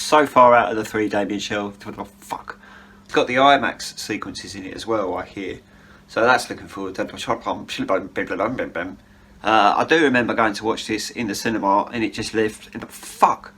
so far out of the 3 Damien Chazelles. Fuck. It's got the IMAX sequences in it as well, I hear. So that's looking forward to. I do remember going to watch this in the cinema and it just lived in the fuck.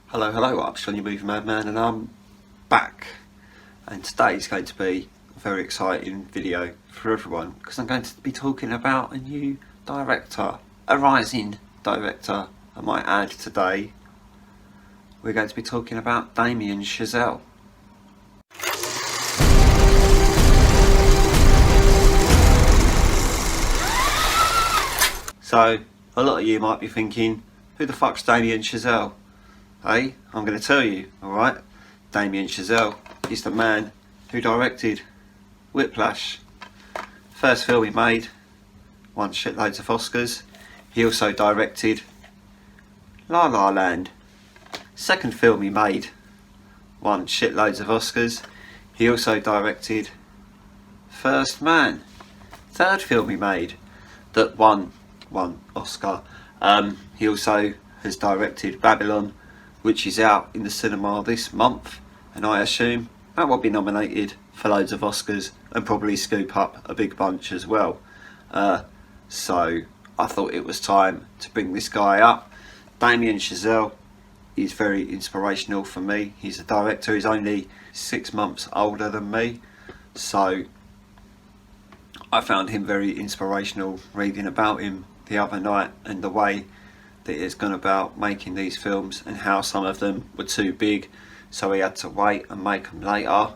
Hello, I'm Sean, your movie madman, and I'm back. And today is going to be a very exciting video for everyone because I'm going to be talking about a new director, a rising director, I might add. Today we're going to be talking about Damien Chazelle. So, a lot of you might be thinking, who the fuck's Damien Chazelle? Hey, I'm going to tell you, alright? Damien Chazelle is the man who directed Whiplash. First film he made, won shitloads of Oscars. He also directed La La Land. Second film he made, won shitloads of Oscars. He also directed First Man. Third film he made that won Oscar. He also has directed Babylon, which is out in the cinema this month, and I assume that will be nominated for loads of Oscars and probably scoop up a big bunch as well. So I thought it was time to bring this guy up. Damien Chazelle is very inspirational for me. He's a director. He's only 6 months older than me, so I found him very inspirational reading about him the other night and the way that he's gone about making these films and how some of them were too big, so he had to wait and make them later.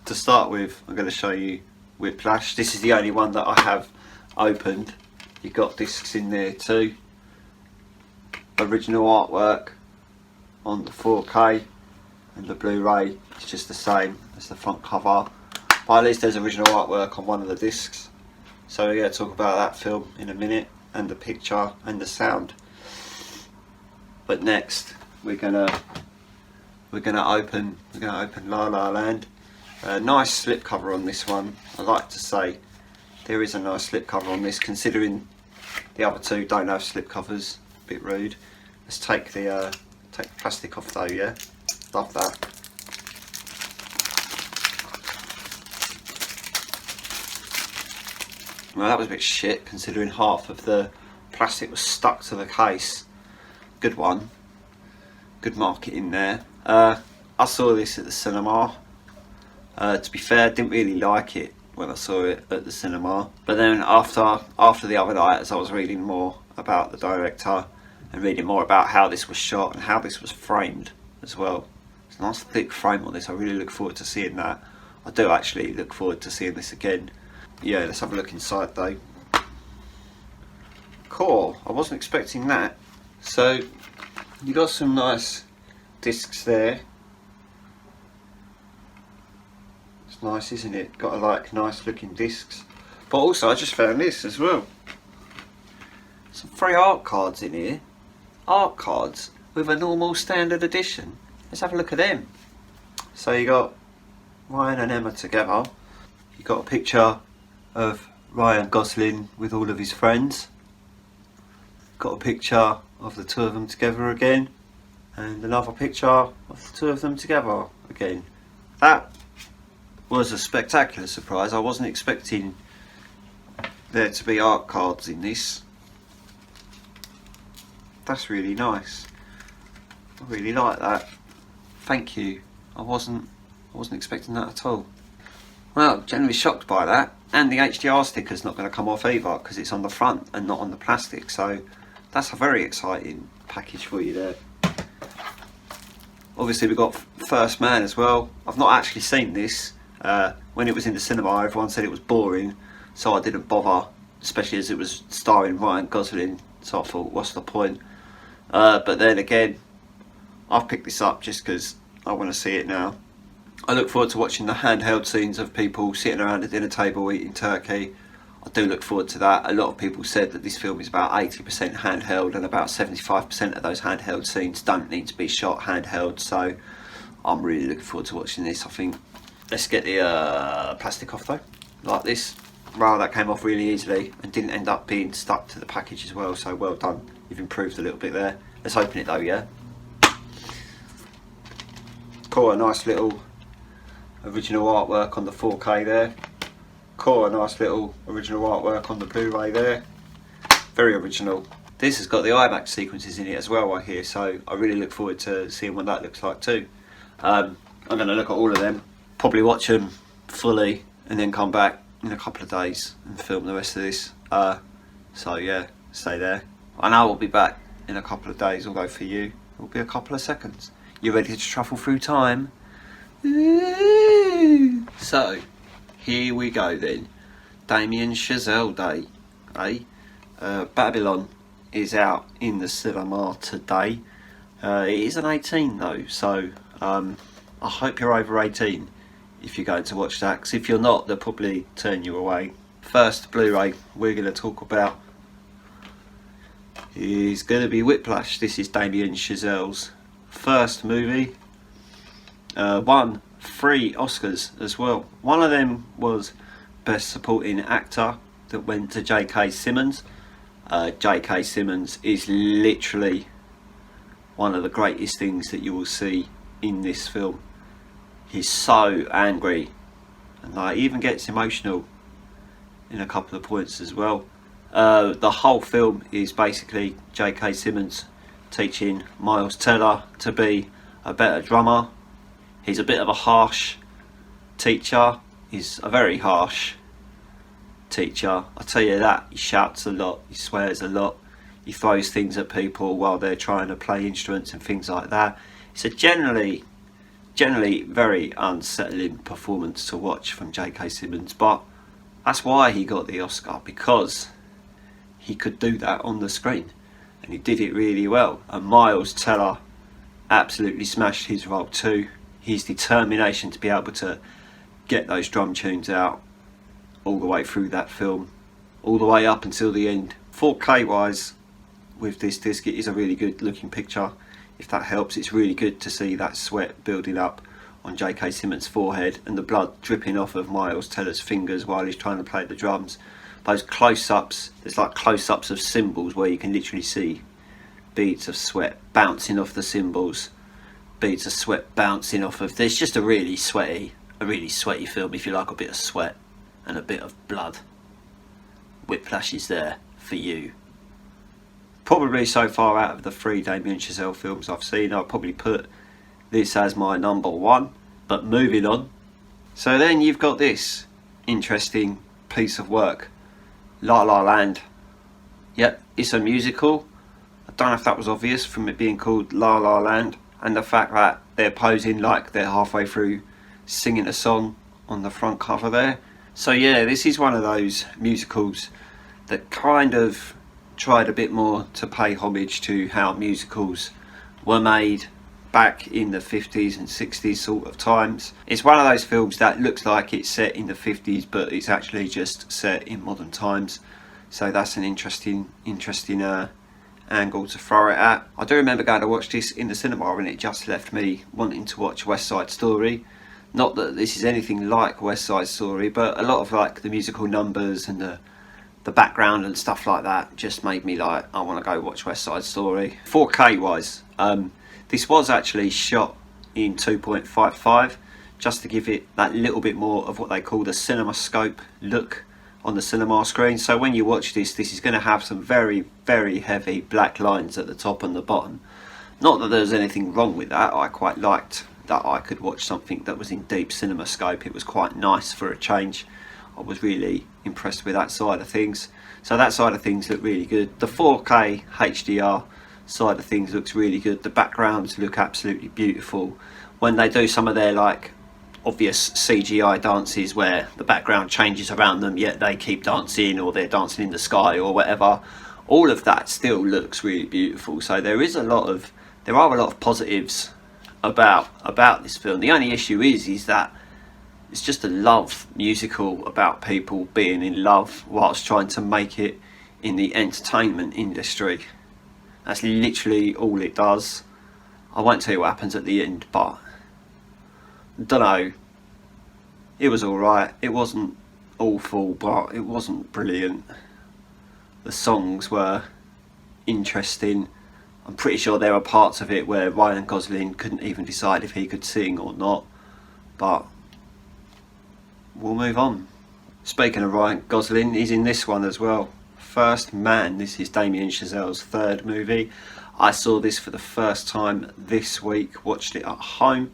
To start with, I'm going to show you Whiplash. This is the only one that I have opened. You've got discs in there too. Original artwork on the 4K, and the Blu-ray is just the same as the front cover, but at least there's original artwork on one of the discs. So we're going to talk about that film in a minute, and the picture and the sound. But next we're gonna open La La Land. Nice slipcover on this one. I like to say there is a nice slipcover on this, considering the other two don't have slipcovers. A bit rude. Let's take the plastic off though. Yeah, love that. Well, that was a bit shit considering half of the plastic was stuck to the case. Good one. Good marketing there. I saw this at the cinema. To be fair, I didn't really like it when I saw it at the cinema. But then after the other night, as I was reading more about the director and reading more about how this was shot and how this was framed as well. It's a nice thick frame on this. I really look forward to seeing that. I do actually look forward to seeing this again. Yeah, let's have a look inside though. Cool, I wasn't expecting that. So you got some nice discs there. It's nice, isn't it? Got a like nice looking discs. But also I just found this as well. Some free art cards in here. Art cards with a normal standard edition. Let's have a look at them. So you got Ryan and Emma together. You got a picture of Ryan Gosling with all of his friends. Got a picture of the two of them together again, and another picture of the two of them together again. That was a spectacular surprise. I wasn't expecting there to be art cards in this. That's really nice. I really like that. Thank you. I wasn't expecting that at all. Well, generally shocked by that, and the HDR sticker's not going to come off either because it's on the front and not on the plastic, so that's a very exciting package for you there. Obviously we've got First Man as well. I've not actually seen this. When it was in the cinema everyone said it was boring, so I didn't bother, especially as it was starring Ryan Gosling, so I thought what's the point. But then again, I've picked this up just because I want to see it now. I look forward to watching the handheld scenes of people sitting around a dinner table eating turkey. I do look forward to that. A lot of people said that this film is about 80% handheld, and about 75% of those handheld scenes don't need to be shot handheld, so I'm really looking forward to watching this. I think let's get the plastic off though, like this. Wow, that came off really easily and didn't end up being stuck to the package as well, so well done. You've improved a little bit there. Let's open it though, yeah? Caught a nice little original artwork on the 4K there. Caught a nice little original artwork on the Blu-ray there. Very original. This has got the IMAX sequences in it as well, I hear, so I really look forward to seeing what that looks like too. I'm going to look at all of them, probably watch them fully, and then come back in a couple of days and film the rest of this. So yeah, stay there. I know I'll be back in a couple of days, although for you, it'll be a couple of seconds. You ready to truffle through time? Ooh. So, here we go then. Damien Chazelle Day, Babylon is out in the cinema today. It is an 18 though, so I hope you're over 18 if you're going to watch that, because if you're not, they'll probably turn you away. First Blu-ray we're going to talk about is going to be Whiplash. This is Damien Chazelle's first movie. Won 3 Oscars as well. One of them was Best Supporting Actor, that went to J.K. Simmons. J.K. Simmons is literally one of the greatest things that you will see in this film. He's so angry, and like even gets emotional in a couple of points as well. The whole film is basically J.K. Simmons teaching Miles Teller to be a better drummer. He's a bit of a harsh teacher. He's a very harsh teacher, I'll tell you that. He shouts a lot, he swears a lot, he throws things at people while they're trying to play instruments and things like that. It's a generally very unsettling performance to watch from J.K. Simmons, but that's why he got the Oscar, because he could do that on the screen, and he did it really well. And Miles Teller absolutely smashed his role too. His determination to be able to get those drum tunes out all the way through that film, all the way up until the end. 4K wise, with this disc, it is a really good looking picture. If that helps, it's really good to see that sweat building up on J.K. Simmons' forehead and the blood dripping off of Miles Teller's fingers while he's trying to play the drums. Those close-ups, there's like close-ups of cymbals where you can literally see beads of sweat bouncing off the cymbals, beads of sweat bouncing off of... There's just a really sweaty film if you like a bit of sweat and a bit of blood. Whiplash is there for you. Probably so far out of the 3 Damien Chazelle films I've seen, I'll probably put this as my number 1. But moving on. So then you've got this interesting piece of work, La La Land. Yep, it's a musical. I don't know if that was obvious from it being called La La Land, and the fact that they're posing like they're halfway through singing a song on the front cover there. So yeah, this is one of those musicals that kind of tried a bit more to pay homage to how musicals were made back in the 50s and 60s sort of times. It's one of those films that looks like it's set in the 50s, but it's actually just set in modern times. So that's an interesting angle to throw it at. I do remember going to watch this in the cinema, and it just left me wanting to watch West Side Story. Not that this is anything like West Side Story, but a lot of like the musical numbers and the background and stuff like that just made me like, I want to go watch West Side Story. 4K wise, this was actually shot in 2.55 just to give it that little bit more of what they call the CinemaScope look on the cinema screen. So when you watch this is going to have some very, very heavy black lines at the top and the bottom. Not that there's anything wrong with that. I quite liked that I could watch something that was in deep CinemaScope. It was quite nice for a change. I was really impressed with that side of things. So that side of things looked really good. The 4K HDR side of things looks really good. The backgrounds look absolutely beautiful. When they do some of their like obvious CGI dances where the background changes around them yet they keep dancing, or they're dancing in the sky or whatever, all of that still looks really beautiful. So there are a lot of positives about this film. The only issue is that it's just a love musical about people being in love whilst trying to make it in the entertainment industry. That's literally all it does. I won't tell you what happens at the end, but I don't know. It was alright. It wasn't awful, but it wasn't brilliant. The songs were interesting. I'm pretty sure there are parts of it where Ryan Gosling couldn't even decide if he could sing or not, but we'll move on. Speaking of Ryan Gosling, he's in this one as well. First Man. This is Damien Chazelle's third movie. I saw this for the first time this week, watched it at home,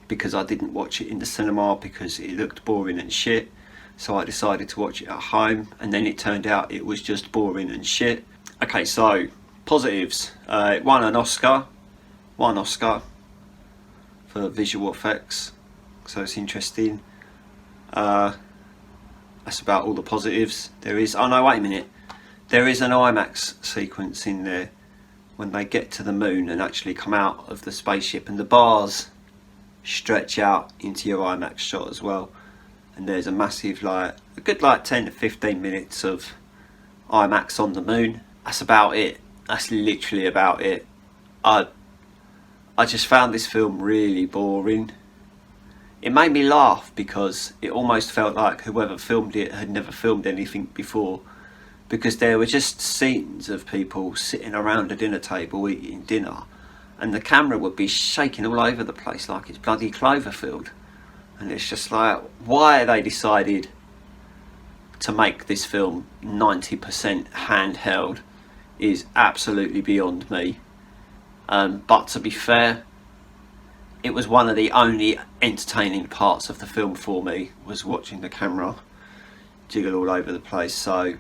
because I didn't watch it in the cinema because it looked boring and shit. So I decided to watch it at home, and then it turned out it was just boring and shit. Okay, so positives. It won an Oscar. One Oscar for visual effects, so it's interesting. That's about all the positives. There is, oh no, wait a minute. There is an IMAX sequence in there when they get to the moon and actually come out of the spaceship, and the bars stretch out into your IMAX shot as well. And there's a massive, like, a good like 10 to 15 minutes of IMAX on the moon. That's about it. That's literally about it. I just found this film really boring. It made me laugh because it almost felt like whoever filmed it had never filmed anything before, because there were just scenes of people sitting around a dinner table eating dinner, and the camera would be shaking all over the place like it's bloody Cloverfield. And it's just like, why they decided to make this film 90% handheld is absolutely beyond me. But to be fair, it was one of the only entertaining parts of the film for me, was watching the camera jiggle all over the place. So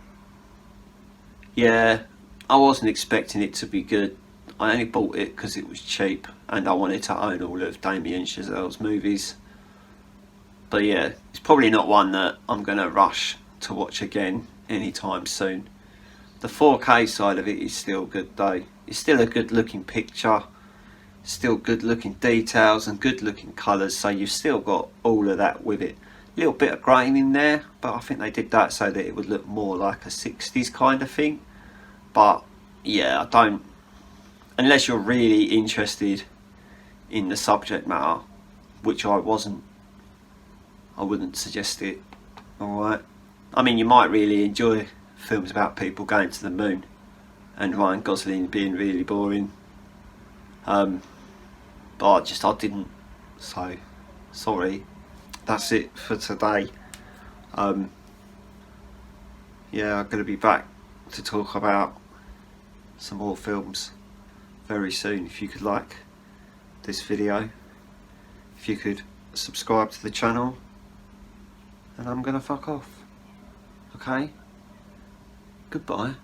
yeah, I wasn't expecting it to be good. I only bought it because it was cheap and I wanted to own all of Damien Chazelle's movies. But yeah, it's probably not one that I'm going to rush to watch again anytime soon. The 4K side of it is still good though. It's still a good looking picture, still good looking details and good looking colours, so you've still got all of that with it. A little bit of grain in there, but I think they did that so that it would look more like a 60s kind of thing. But yeah, I don't, unless you're really interested in the subject matter, which I wasn't, I wouldn't suggest it. Alright, I mean, you might really enjoy films about people going to the moon and Ryan Gosling being really boring, but I didn't, so sorry. That's it for today. Yeah, I'm going to be back to talk about some more films very soon. If you could like this video, if you could subscribe to the channel, and I'm going to fuck off. Okay? Goodbye.